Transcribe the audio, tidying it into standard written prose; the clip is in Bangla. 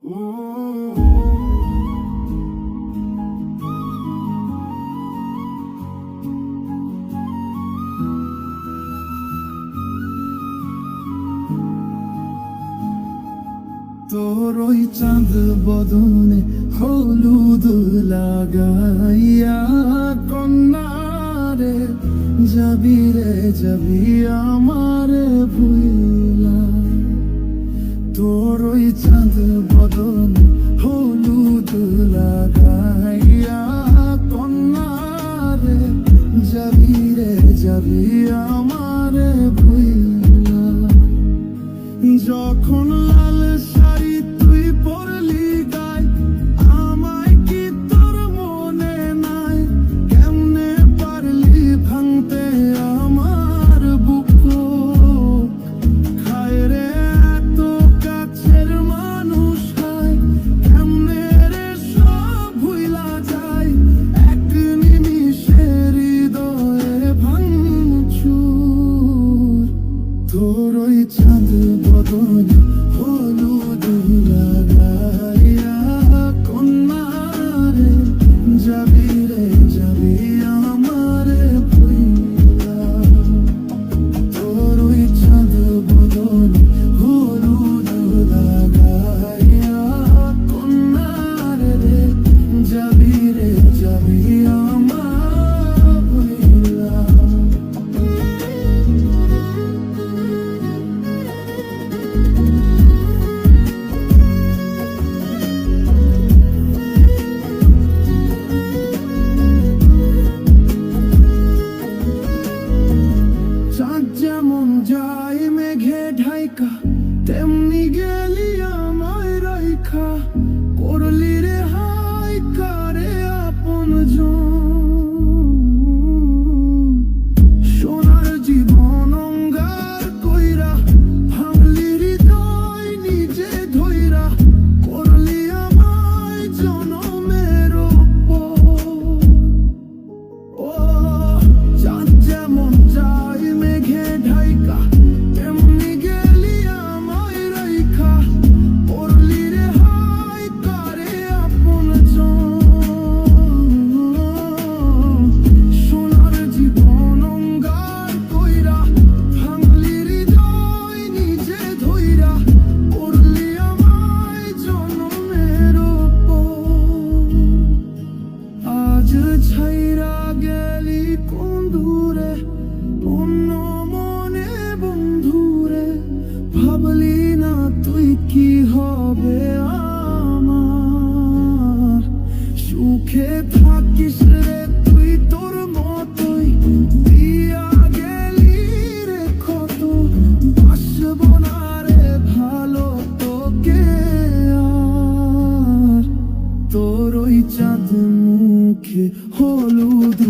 তোর ওই চাঁদ বদনে হলুদ লাগাইয়া কন্যারে যাবি রে যাবি আমার ভুইলা। তোর ওই চাঁদ বদনে হলুদ লাগাইয়া কন্যারে যাবি রে যাবি আমার ভুইলা। যখন লাল শাড়ি তুই পরলি গায়, আমায় কি তোর মনে নাই? কেমনে পারলি ভাঙতে আমার বুক? খায় রে এত কাছের মানুষ হায়, কেমনে রে সব ভুইলা যায়? এক নিমিষে হৃদয়ে ভাঙচুর। তোর ওই চাঁদ বদনে হলুদ লাগাইয়া কন্যারে যাবি রে যাবি আমার ভুইলা। তোর ওই চাঁদ বদনে হলুদ লাগাইয়া কন্যারে যাবি রে যাবি আমার ভুইলা। চাঁদ যেমন যায় মেঘে ঢাইকা, তেমনি গেলি আমায় রাইখা। করলি রে হাই কারে আপনজন, সোনার জীবন অঙ্গার কইরা ভাঙলি হৃদয় নিজে ধইরা। করলি আমায় জনমের ও চাঁদ যেমন যায় মেঘে ঢাইকা, তেমনি গেলি আমায় রাইখা। করলি রে হাই কারে আপনজন, সোনার জীবন অঙ্গার কইরা ভাঙলি হৃদয় নিজে ধইরা। করলি আমায় জনমের আজ ছাইরা গেলি কোন দূরে অন্য মনে বন্ধুরে। ভাবলি না তুই কি হবে আমার, সুখে থাকিস রে তুই তোর মতোই। দিয়া গেলি রে কত, বাসব না রে ভালো তোকে আর। তোর ওই চাঁদ মুখে হলুদ